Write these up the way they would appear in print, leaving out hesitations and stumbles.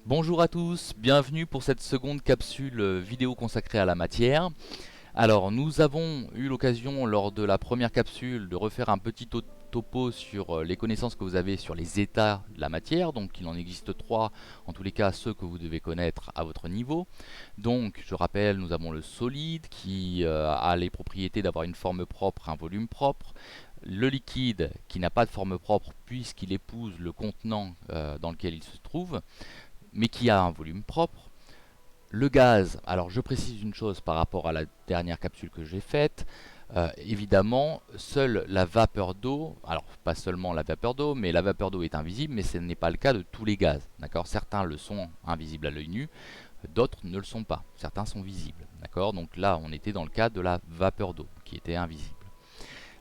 Bonjour à tous, bienvenue pour cette seconde capsule vidéo consacrée à la matière. Alors nous avons eu l'occasion lors de la première capsule de refaire un petit topo sur les connaissances que vous avez sur les états de la matière. Donc il en existe trois, en tous les cas ceux que vous devez connaître à votre niveau. Donc je rappelle, nous avons le solide qui a les propriétés d'avoir une forme propre, un volume propre. Le liquide qui n'a pas de forme propre puisqu'il épouse le contenant dans lequel il se trouve, mais qui a un volume propre. Le gaz, alors je précise une chose par rapport à la dernière capsule que j'ai faite. Évidemment, seule la vapeur d'eau, alors pas seulement la vapeur d'eau, mais la vapeur d'eau est invisible, mais ce n'est pas le cas de tous les gaz. D'accord, certains le sont invisibles à l'œil nu, d'autres ne le sont pas. Certains sont visibles. D'accord, donc là on était dans le cas de la vapeur d'eau qui était invisible.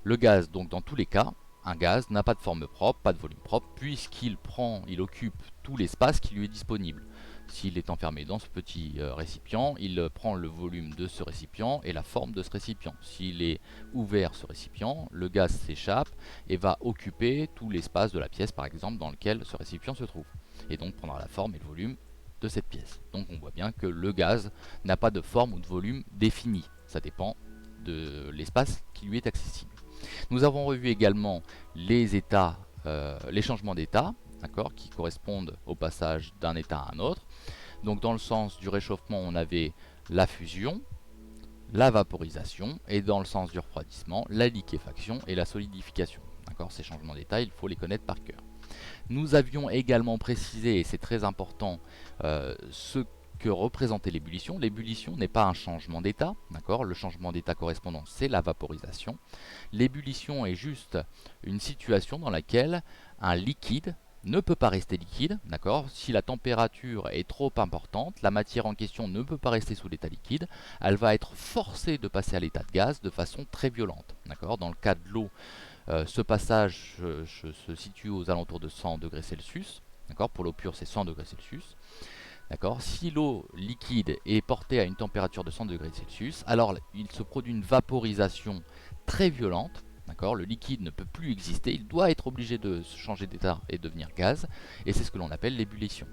Le gaz, donc dans tous les cas, un gaz n'a pas de forme propre, pas de volume propre, il occupe tout l'espace qui lui est disponible. S'il est enfermé dans ce petit récipient, il prend le volume de ce récipient et la forme de ce récipient. S'il est ouvert ce récipient, le gaz s'échappe et va occuper tout l'espace de la pièce, par exemple, dans lequel ce récipient se trouve. Et donc prendra la forme et le volume de cette pièce. Donc on voit bien que le gaz n'a pas de forme ou de volume défini. Ça dépend de l'espace qui lui est accessible. Nous avons revu également les états, les changements d'état, d'accord, qui correspondent au passage d'un état à un autre. Donc dans le sens du réchauffement, on avait la fusion, la vaporisation, et dans le sens du refroidissement, la liquéfaction et la solidification. D'accord, ces changements d'état, il faut les connaître par cœur. Nous avions également précisé, et c'est très important, ce que représentait l'ébullition. L'ébullition n'est pas un changement d'état, d'accord. Le changement d'état correspondant, c'est la vaporisation. L'ébullition est juste une situation dans laquelle un liquide ne peut pas rester liquide, d'accord. Si la température est trop importante, la matière en question ne peut pas rester sous l'état liquide, elle va être forcée de passer à l'état de gaz de façon très violente, d'accord. Dans le cas de l'eau, ce passage se situe aux alentours de 100 degrés Celsius. Pour l'eau pure, c'est 100 degrés Celsius. Si l'eau liquide est portée à une température de 100 degrés Celsius, alors il se produit une vaporisation très violente. Le liquide ne peut plus exister, il doit être obligé de changer d'état et devenir gaz, et c'est ce que l'on appelle l'ébullition.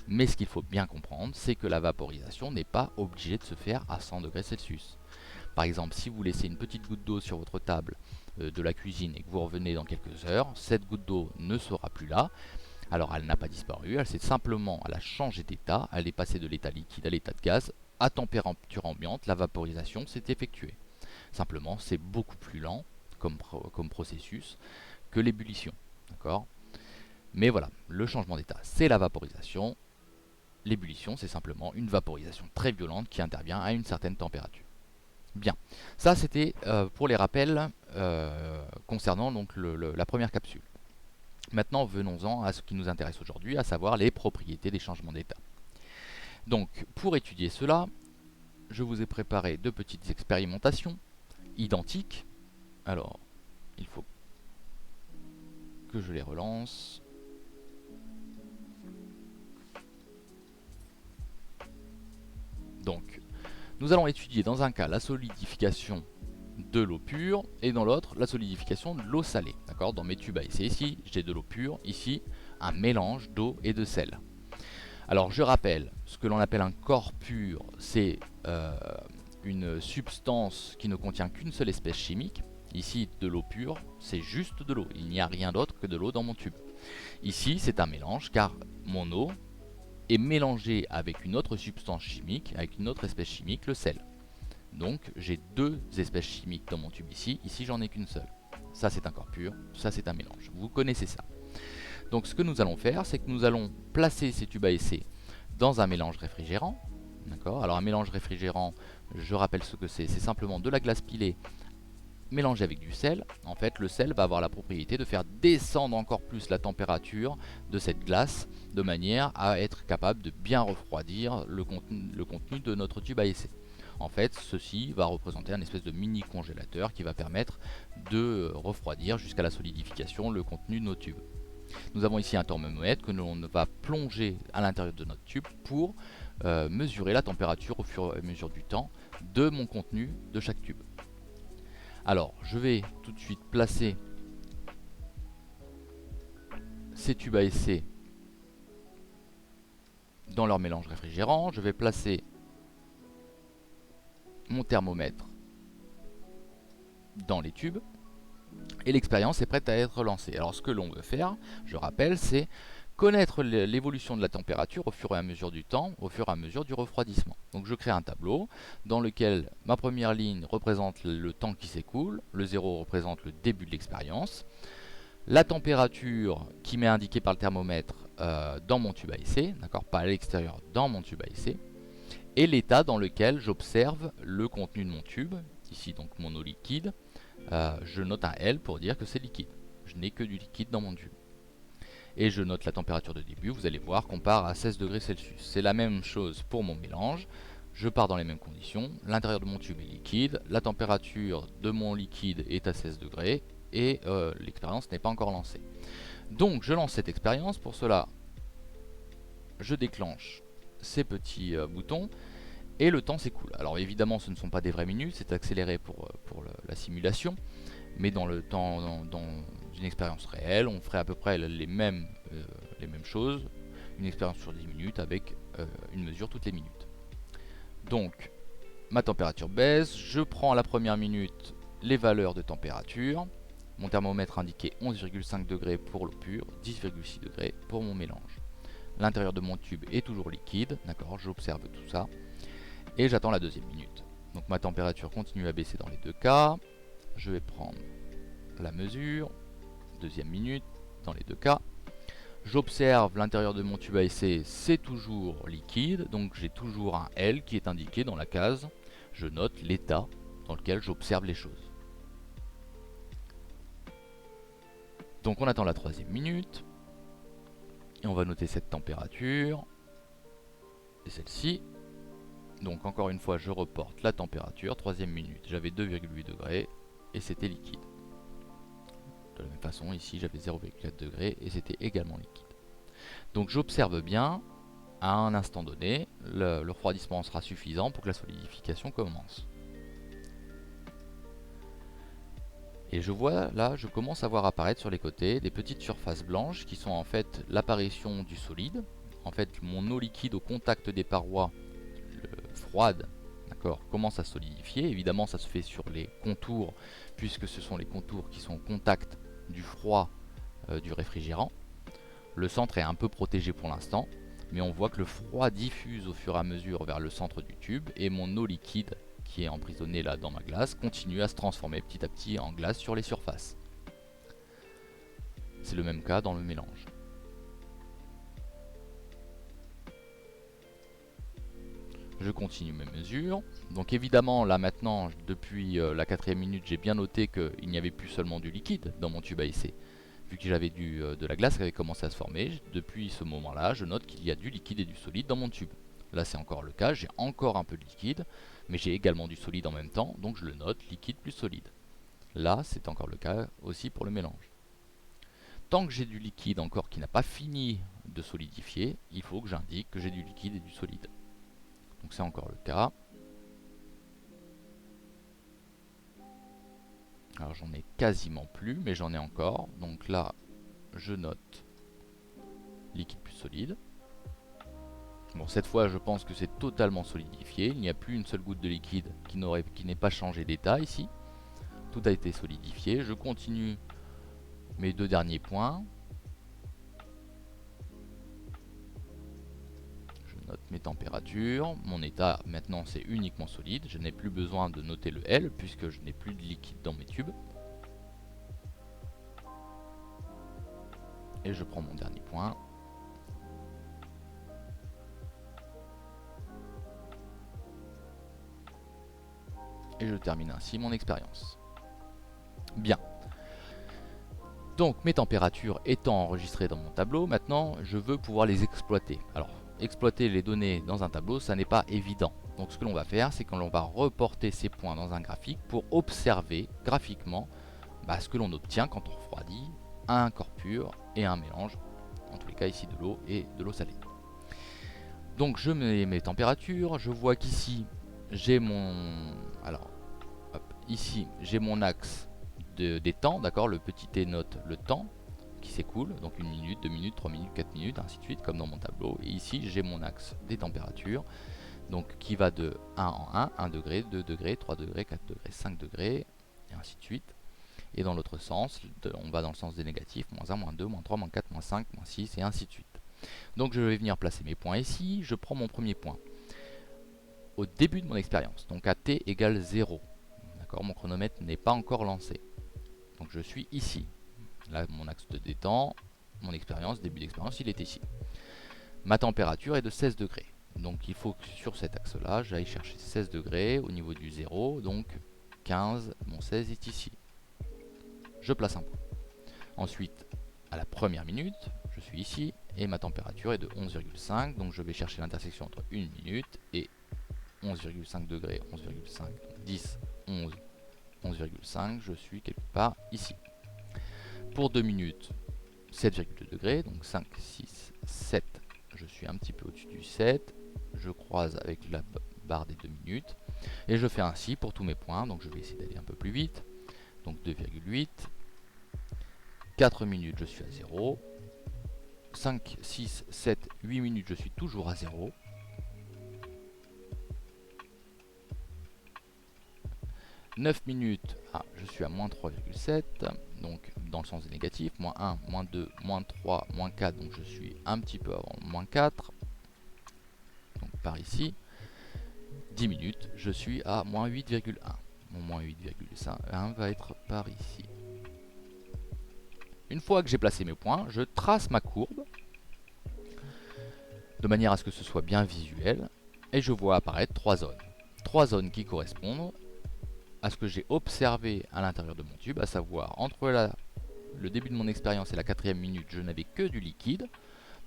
Mais ce qu'il faut bien comprendre, c'est que la vaporisation n'est pas obligée de se faire à 100 degrés Celsius. Par exemple, si vous laissez une petite goutte d'eau sur votre table de la cuisine et que vous revenez dans quelques heures, cette goutte d'eau ne sera plus là. Alors elle n'a pas disparu, elle a changé d'état, elle est passée de l'état liquide à l'état de gaz. À température ambiante, la vaporisation s'est effectuée. Simplement, c'est beaucoup plus lent comme processus que l'ébullition. D'accord. Mais voilà, le changement d'état, c'est la vaporisation. L'ébullition, c'est simplement une vaporisation très violente qui intervient à une certaine température. Bien, ça c'était pour les rappels concernant donc la première capsule. Maintenant, venons-en à ce qui nous intéresse aujourd'hui, à savoir les propriétés des changements d'état. Donc, pour étudier cela, je vous ai préparé deux petites expérimentations identiques. Alors, il faut que je les relance. Donc, nous allons étudier dans un cas la solidification de l'eau pure et dans l'autre la solidification de l'eau salée. D'accord. Dans mes tubes à essai ici, j'ai de l'eau pure, ici un mélange d'eau et de sel. Alors je rappelle, ce que l'on appelle un corps pur, c'est une substance qui ne contient qu'une seule espèce chimique. Ici, de l'eau pure, c'est juste de l'eau. Il n'y a rien d'autre que de l'eau dans mon tube. Ici, c'est un mélange car mon eau est mélangée avec une autre substance chimique, avec une autre espèce chimique, le sel. Donc j'ai deux espèces chimiques dans mon tube ici. Ici, j'en ai qu'une seule. Ça, c'est un corps pur. Ça, c'est un mélange. Vous connaissez ça. Donc ce que nous allons faire, c'est que nous allons placer ces tubes à essai dans un mélange réfrigérant. D'accord. Alors un mélange réfrigérant, je rappelle ce que c'est simplement de la glace pilée mélangée avec du sel. En fait, le sel va avoir la propriété de faire descendre encore plus la température de cette glace, de manière à être capable de bien refroidir le contenu de notre tube à essai. En fait, ceci va représenter un espèce de mini congélateur qui va permettre de refroidir jusqu'à la solidification le contenu de nos tubes. Nous avons ici un thermomètre que l'on va plonger à l'intérieur de notre tube pour mesurer la température au fur et à mesure du temps de mon contenu de chaque tube. Alors, je vais tout de suite placer ces tubes à essai dans leur mélange réfrigérant. Je vais placer mon thermomètre dans les tubes et l'expérience est prête à être lancée. Alors ce que l'on veut faire, je rappelle, c'est connaître l'évolution de la température au fur et à mesure du temps, au fur et à mesure du refroidissement. Donc je crée un tableau dans lequel ma première ligne représente le temps qui s'écoule, le 0 représente le début de l'expérience, la température qui m'est indiquée par le thermomètre dans mon tube à essai, d'accord, pas à l'extérieur, dans mon tube à essai, et l'état dans lequel j'observe le contenu de mon tube, ici donc mon eau liquide, je note un L pour dire que c'est liquide, je n'ai que du liquide dans mon tube. Et je note la température de début, vous allez voir qu'on part à 16 degrés Celsius. C'est la même chose pour mon mélange, je pars dans les mêmes conditions, l'intérieur de mon tube est liquide, la température de mon liquide est à 16 degrés, et l'expérience n'est pas encore lancée. Donc je lance cette expérience, pour cela je déclenche ces petits boutons, et le temps s'écoule. Alors évidemment ce ne sont pas des vraies minutes, c'est accéléré pour la simulation, mais dans le temps, dans une expérience réelle, on ferait à peu près les mêmes choses, une expérience sur 10 minutes avec une mesure toutes les minutes. Donc ma température baisse, je prends la première minute les valeurs de température, mon thermomètre indiquait 11,5 degrés pour l'eau pure, 10,6 degrés pour mon mélange. L'intérieur de mon tube est toujours liquide, d'accord, j'observe tout ça, et j'attends la deuxième minute. Donc ma température continue à baisser dans les deux cas, je vais prendre la mesure, deuxième minute, dans les deux cas. J'observe l'intérieur de mon tube à essai, c'est toujours liquide, donc j'ai toujours un L qui est indiqué dans la case. Je note l'état dans lequel j'observe les choses. Donc on attend la troisième minute, et on va noter cette température, et celle-ci. Donc encore une fois, je reporte la température, troisième minute, j'avais 2,8 degrés, et c'était liquide. De la même façon, ici j'avais 0,4 degrés et c'était également liquide. Donc j'observe bien, à un instant donné, le refroidissement sera suffisant pour que la solidification commence. Et je vois là, je commence à voir apparaître sur les côtés des petites surfaces blanches qui sont en fait l'apparition du solide. En fait, mon eau liquide au contact des parois froides, d'accord, commence à solidifier. Évidemment, ça se fait sur les contours, puisque ce sont les contours qui sont au contact du froid du réfrigérant. Le centre est un peu protégé pour l'instant, mais on voit que le froid diffuse au fur et à mesure vers le centre du tube, et mon eau liquide, qui est emprisonnée là dans ma glace, continue à se transformer petit à petit en glace sur les surfaces. C'est le même cas dans le mélange. Je continue mes mesures. Donc évidemment là maintenant, depuis la quatrième minute, j'ai bien noté qu'il n'y avait plus seulement du liquide dans mon tube à essai. Vu que j'avais de la glace qui avait commencé à se former, depuis ce moment là, je note qu'il y a du liquide et du solide dans mon tube. Là c'est encore le cas, j'ai encore un peu de liquide, mais j'ai également du solide en même temps, donc je le note, liquide plus solide. Là c'est encore le cas aussi pour le mélange. Tant que j'ai du liquide encore qui n'a pas fini de solidifier, il faut que j'indique que j'ai du liquide et du solide. Donc c'est encore le cas. Alors j'en ai quasiment plus, mais j'en ai encore. Donc là, je note liquide plus solide. Bon, cette fois, je pense que c'est totalement solidifié. Il n'y a plus une seule goutte de liquide qui n'ait pas changé d'état ici. Tout a été solidifié. Je continue mes deux derniers points. Note mes températures, mon état maintenant c'est uniquement solide, je n'ai plus besoin de noter le L puisque je n'ai plus de liquide dans mes tubes. Et je prends mon dernier point. Et je termine ainsi mon expérience. Bien. Donc mes températures étant enregistrées dans mon tableau, maintenant je veux pouvoir les exploiter. Alors exploiter les données dans un tableau, ça n'est pas évident. Donc ce que l'on va faire, c'est que l'on va reporter ces points dans un graphique pour observer graphiquement ce que l'on obtient quand on refroidit un corps pur et un mélange, en tous les cas ici de l'eau et de l'eau salée. Donc je mets mes températures, je vois qu'ici j'ai mon... Alors, hop, ici j'ai mon axe des temps, d'accord, le petit t note le temps, qui s'écoule, donc 1 minute, 2 minutes, 3 minutes, 4 minutes, ainsi de suite, comme dans mon tableau. Et ici, j'ai mon axe des températures, donc qui va de 1 en 1 degré, 2 degrés, 3 degrés, 4 degrés, 5 degrés, et ainsi de suite. Et dans l'autre sens, on va dans le sens des négatifs, -1, -2, -3, -4, -5, -6, et ainsi de suite. Donc je vais venir placer mes points ici, je prends mon premier point au début de mon expérience, donc à t égale 0. D'accord, mon chronomètre n'est pas encore lancé. Donc je suis ici. Là, mon axe de détente, mon expérience, début d'expérience, il est ici. Ma température est de 16 degrés. Donc il faut que sur cet axe-là, j'aille chercher 16 degrés au niveau du 0. Donc 15, mon 16 est ici. Je place un point. Ensuite, à la première minute, je suis ici et ma température est de 11,5. Donc je vais chercher l'intersection entre 1 minute et 11,5 degrés, 11,5, 10, 11, 11,5. Je suis quelque part ici. Pour 2 minutes, 7,2 degrés, donc 5, 6, 7. Je suis un petit peu au-dessus du 7. Je croise avec la barre des 2 minutes. Et je fais ainsi pour tous mes points. Donc je vais essayer d'aller un peu plus vite. Donc 2,8. 4 minutes, je suis à 0. 5, 6, 7, 8 minutes, je suis toujours à 0. 9 minutes, je suis à moins 3,7, donc dans le sens des négatifs, moins 1, moins 2, moins 3, moins 4, donc je suis un petit peu avant moins 4, donc par ici. 10 minutes, je suis à moins 8,1, mon moins 8,1 va être par ici. Une fois que j'ai placé mes points, je trace ma courbe, de manière à ce que ce soit bien visuel, et je vois apparaître 3 zones. 3 zones qui correspondent à ce que j'ai observé à l'intérieur de mon tube, à savoir entre le début de mon expérience et la 4e minute, je n'avais que du liquide.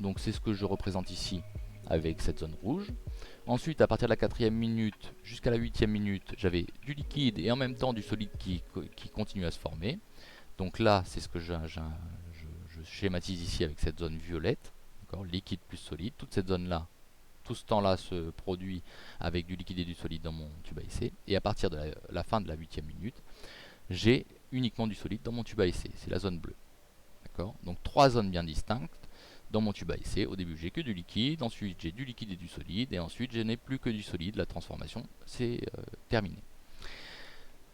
Donc c'est ce que je représente ici avec cette zone rouge. Ensuite, à partir de la 4e minute jusqu'à la 8e minute, j'avais du liquide et en même temps du solide qui continue à se former. Donc là, c'est ce que je schématise ici avec cette zone violette, liquide plus solide. Toute cette zone-là, tout ce temps-là se produit avec du liquide et du solide dans mon tube à essai. Et à partir de la fin de la 8e minute, j'ai uniquement du solide dans mon tube à essai. C'est la zone bleue. Donc 3 zones bien distinctes dans mon tube à essai. Au début, j'ai que du liquide. Ensuite, j'ai du liquide et du solide. Et ensuite, je n'ai plus que du solide. La transformation, c'est terminé.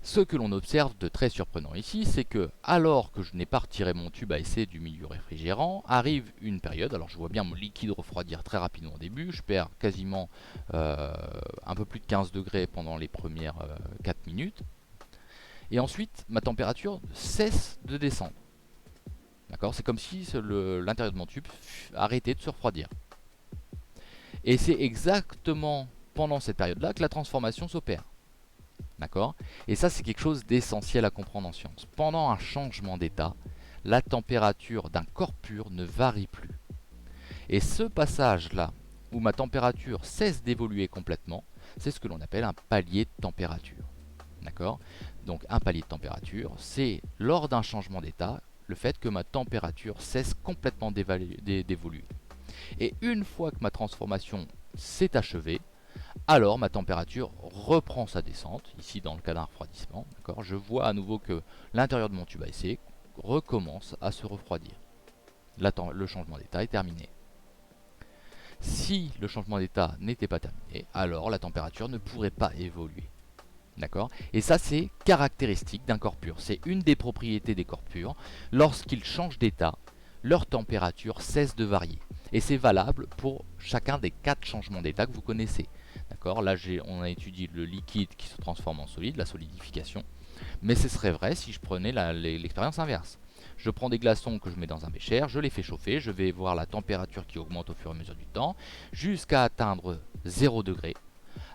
Ce que l'on observe de très surprenant ici, c'est que alors que je n'ai pas retiré mon tube à essai du milieu réfrigérant, arrive une période, alors je vois bien mon liquide refroidir très rapidement au début, je perds quasiment un peu plus de 15 degrés pendant les premières 4 minutes, et ensuite ma température cesse de descendre. D'accord, c'est comme si l'intérieur de mon tube arrêtait de se refroidir. Et c'est exactement pendant cette période-là que la transformation s'opère. D'accord? Et ça, c'est quelque chose d'essentiel à comprendre en science. Pendant un changement d'état, la température d'un corps pur ne varie plus. Et ce passage-là, où ma température cesse d'évoluer complètement, c'est ce que l'on appelle un palier de température. D'accord? Donc un palier de température, c'est lors d'un changement d'état, le fait que ma température cesse complètement d'évoluer. Et une fois que ma transformation s'est achevée, alors ma température reprend sa descente, ici dans le cas d'un refroidissement. Je vois à nouveau que l'intérieur de mon tube à essai recommence à se refroidir. Le changement d'état est terminé. Si le changement d'état n'était pas terminé, alors la température ne pourrait pas évoluer. D'accord? Et ça, c'est caractéristique d'un corps pur. C'est une des propriétés des corps purs. Lorsqu'ils changent d'état, leur température cesse de varier. Et c'est valable pour chacun des 4 changements d'état que vous connaissez. D'accord? Là, on a étudié le liquide qui se transforme en solide, la solidification. Mais ce serait vrai si je prenais l'expérience inverse. Je prends des glaçons que je mets dans un bécher, je les fais chauffer, je vais voir la température qui augmente au fur et à mesure du temps, jusqu'à atteindre 0 degré.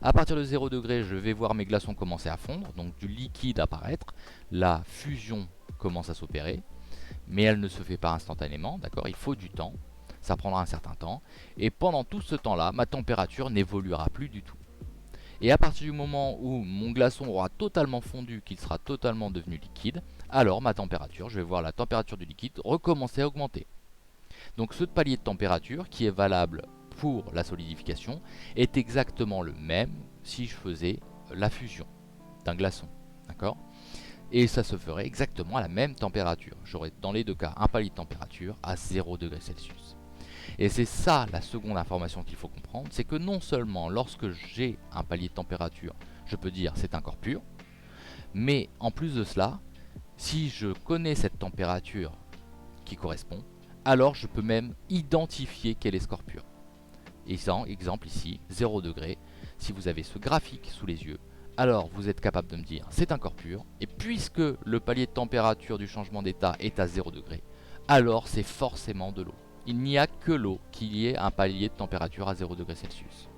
À partir de 0 degré, je vais voir mes glaçons commencer à fondre, donc du liquide apparaître. La fusion commence à s'opérer, mais elle ne se fait pas instantanément, d'accord? Il faut du temps, ça prendra un certain temps. Et pendant tout ce temps-là, ma température n'évoluera plus du tout. Et à partir du moment où mon glaçon aura totalement fondu, qu'il sera totalement devenu liquide, alors ma température, je vais voir la température du liquide recommencer à augmenter. Donc ce palier de température qui est valable pour la solidification est exactement le même si je faisais la fusion d'un glaçon. D'accord? Et ça se ferait exactement à la même température. J'aurais dans les deux cas un palier de température à 0 degrés Celsius. Et c'est ça la seconde information qu'il faut comprendre, c'est que non seulement lorsque j'ai un palier de température, je peux dire c'est un corps pur, mais en plus de cela, si je connais cette température qui correspond, alors je peux même identifier quel est ce corps pur. Exemple ici, 0 degré, si vous avez ce graphique sous les yeux, alors vous êtes capable de me dire c'est un corps pur, et puisque le palier de température du changement d'état est à 0 degré, alors c'est forcément de l'eau. Il n'y a que l'eau qui ait un palier de température à 0 degré Celsius.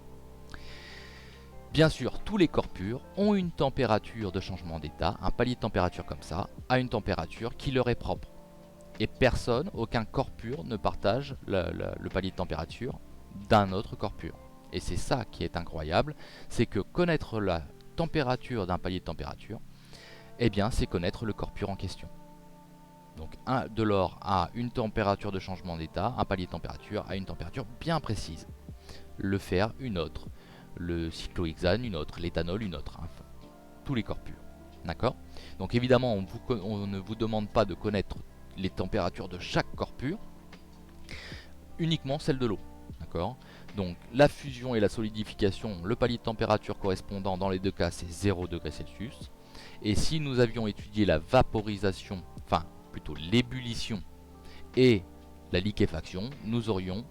Bien sûr, tous les corps purs ont une température de changement d'état, un palier de température comme ça, à une température qui leur est propre. Et personne, aucun corps pur ne partage le palier de température d'un autre corps pur. Et c'est ça qui est incroyable, c'est que connaître la température d'un palier de température, eh bien c'est connaître le corps pur en question. Donc de l'or a une température de changement d'état, un palier de température à une température bien précise. Le fer une autre, le cyclohexane une autre, l'éthanol une autre, enfin, tous les corps purs. D'accord? Donc évidemment on ne vous demande pas de connaître les températures de chaque corps pur, uniquement celle de l'eau. D'accord? Donc la fusion et la solidification, le palier de température correspondant dans les deux cas c'est 0 degré Celsius. Et si nous avions étudié la vaporisation, enfin plutôt l'ébullition et la liquéfaction, nous aurions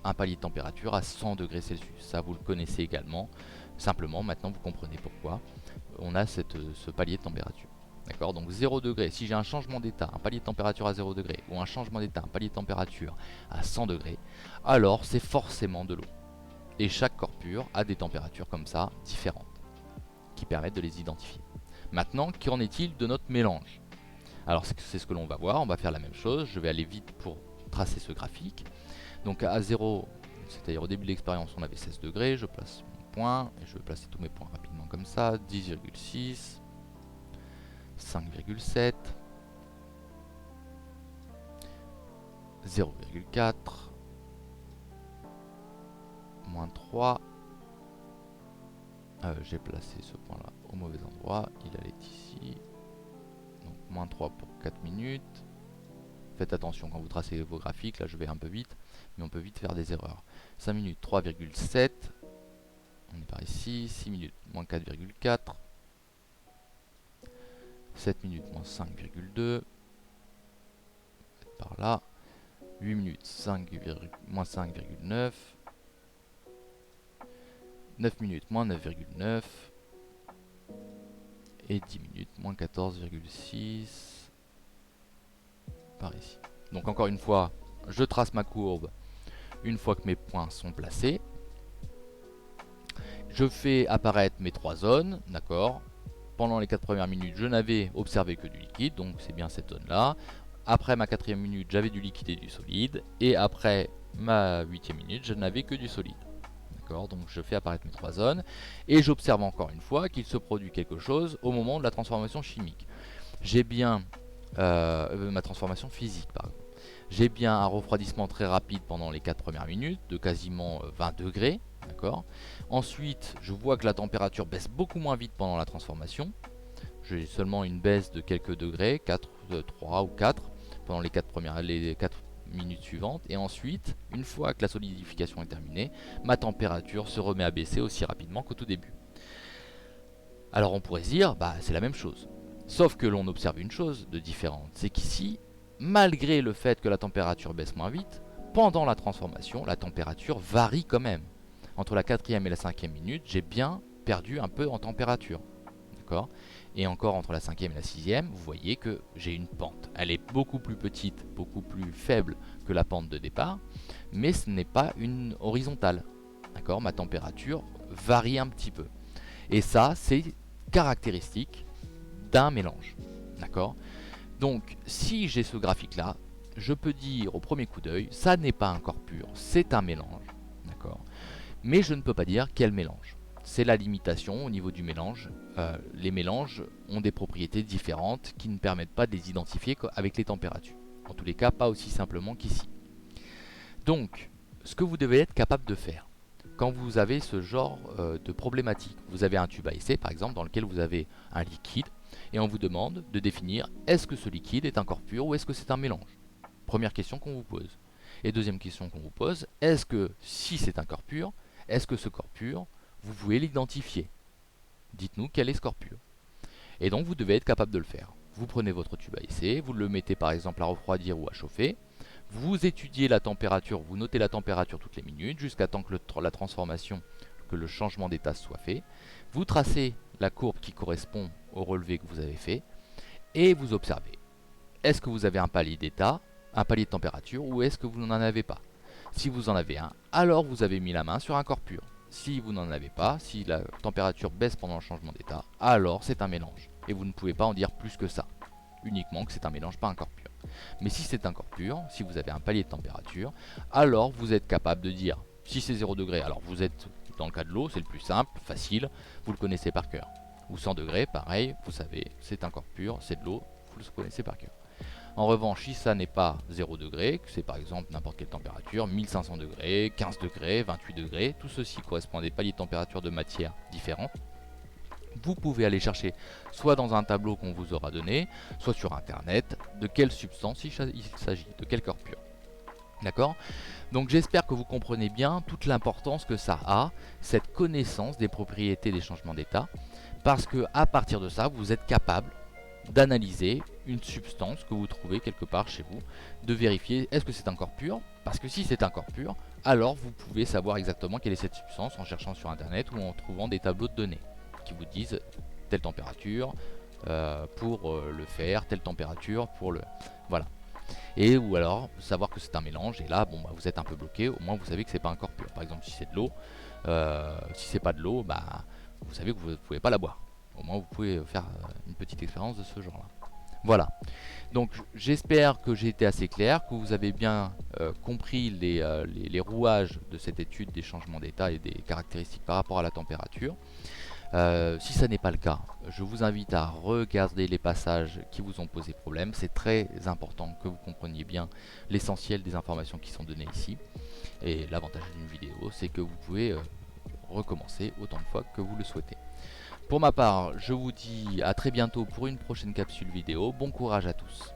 un palier de température à 100 degrés Celsius. Ça vous le connaissez également, simplement maintenant vous comprenez pourquoi on a ce palier de température. D'accord? Donc 0 degré, si j'ai un changement d'état, un palier de température à 0 degré, ou un changement d'état, un palier de température à 100 degrés, alors c'est forcément de l'eau. Et chaque corps pur a des températures comme ça, différentes, qui permettent de les identifier. Maintenant, qu'en est-il de notre mélange? Alors c'est ce que l'on va voir, on va faire la même chose, je vais aller vite pour tracer ce graphique. Donc à 0, c'est-à-dire au début de l'expérience, on avait 16 degrés, je place mon point, et je vais placer tous mes points rapidement comme ça, 10,6, 5,7, 0,4, moins 3, j'ai placé ce point là au mauvais endroit, il allait ici, donc moins 3 pour 4 minutes. Faites attention quand vous tracez vos graphiques, là je vais un peu vite, mais on peut vite faire des erreurs. 5 minutes, 3,7, on est par ici, 6 minutes, moins 4,4, 7 minutes, moins 5,2, par là, 8 minutes, moins 5,9, 9 minutes, moins 9,9, et 10 minutes, moins 14,6, par ici. Donc encore une fois, je trace ma courbe une fois que mes points sont placés. Je fais apparaître mes trois zones, d'accord. Pendant les 4 premières minutes, je n'avais observé que du liquide, donc c'est bien cette zone-là. Après ma 4e minute, j'avais du liquide et du solide. Et après ma 8e minute, je n'avais que du solide. D'accord, donc je fais apparaître mes trois zones. Et j'observe encore une fois qu'il se produit quelque chose au moment de la transformation chimique. J'ai bien ma transformation physique, pardon. J'ai bien un refroidissement très rapide pendant les 4 premières minutes, de quasiment 20 degrés. D'accord. Ensuite, je vois que la température baisse beaucoup moins vite pendant la transformation. J'ai seulement une baisse de quelques degrés, 4, 3 ou 4, pendant les 4 minutes suivantes. Et ensuite, une fois que la solidification est terminée, ma température se remet à baisser aussi rapidement qu'au tout début. Alors on pourrait se dire, bah c'est la même chose. Sauf que l'on observe une chose de différente, c'est qu'ici, malgré le fait que la température baisse moins vite, pendant la transformation, la température varie quand même. Entre la 4e et la 5e minute, j'ai bien perdu un peu en température. D'accord ? Et encore entre la 5e et la 6e, vous voyez que j'ai une pente. Elle est beaucoup plus petite, beaucoup plus faible que la pente de départ, mais ce n'est pas une horizontale. D'accord ? Ma température varie un petit peu. Et ça, c'est caractéristique d'un mélange. D'accord ? Donc, si j'ai ce graphique-là, je peux dire au premier coup d'œil, ça n'est pas un corps pur, c'est un mélange. D'accord ? Mais je ne peux pas dire quel mélange. C'est la limitation au niveau du mélange. Les mélanges ont des propriétés différentes qui ne permettent pas de les identifier avec les températures. En tous les cas, pas aussi simplement qu'ici. Donc, ce que vous devez être capable de faire, quand vous avez ce genre de problématique, vous avez un tube à essai par exemple dans lequel vous avez un liquide Et on vous demande de définir est-ce que ce liquide est un corps pur ou est-ce que c'est un mélange. Première question qu'on vous pose. Et deuxième question qu'on vous pose, est-ce que si c'est un corps pur, est-ce que ce corps pur, vous pouvez l'identifier? Dites-nous quel est ce corps pur. Et donc vous devez être capable de le faire. Vous prenez votre tube à essai, vous le mettez par exemple à refroidir ou à chauffer, vous étudiez la température, vous notez la température toutes les minutes jusqu'à temps que la transformation, que le changement d'état soit fait. Vous tracez la courbe qui correspond au relevé que vous avez fait et vous observez. Est-ce que vous avez un palier d'état, un palier de température ou est-ce que vous n'en avez pas? Si vous en avez un, alors vous avez mis la main sur un corps pur. Si vous n'en avez pas, si la température baisse pendant le changement d'état, alors c'est un mélange. Et vous ne pouvez pas en dire plus que ça. Uniquement que c'est un mélange, pas un corps pur. Mais si c'est un corps pur, si vous avez un palier de température, alors vous êtes capable de dire, si c'est 0 degré, alors vous êtes dans le cas de l'eau, c'est le plus simple, facile, vous le connaissez par cœur. Ou 100 degrés, pareil, vous savez, c'est un corps pur, c'est de l'eau, vous le connaissez par cœur. En revanche, si ça n'est pas 0 degré, que c'est par exemple n'importe quelle température, 1500 degrés, 15 degrés, 28 degrés, tout ceci correspond à des paliers de température de matière différents. Vous pouvez aller chercher soit dans un tableau qu'on vous aura donné, soit sur internet, de quelle substance il s'agit, de quel corps pur. D'accord? Donc j'espère que vous comprenez bien toute l'importance que ça a, cette connaissance des propriétés des changements d'état, parce que à partir de ça, vous êtes capable d'analyser une substance que vous trouvez quelque part chez vous, de vérifier est-ce que c'est un corps pur, parce que si c'est un corps pur, alors vous pouvez savoir exactement quelle est cette substance en cherchant sur internet ou en trouvant des tableaux de données qui vous disent telle température pour le fer, telle température pour le... Voilà. Et ou alors savoir que c'est un mélange, et là bon, bah, vous êtes un peu bloqué, au moins vous savez que c'est pas un corps pur. Par exemple si c'est de l'eau, si c'est pas de l'eau, bah, vous savez que vous ne pouvez pas la boire. Au moins vous pouvez faire une petite expérience de ce genre là. Voilà, donc j'espère que j'ai été assez clair, que vous avez bien compris les rouages de cette étude des changements d'état et des caractéristiques par rapport à la température. Si ça n'est pas le cas, je vous invite à regarder les passages qui vous ont posé problème. C'est très important que vous compreniez bien l'essentiel des informations qui sont données ici. Et l'avantage d'une vidéo, c'est que vous pouvez recommencer autant de fois que vous le souhaitez. Pour ma part, je vous dis à très bientôt pour une prochaine capsule vidéo. Bon courage à tous.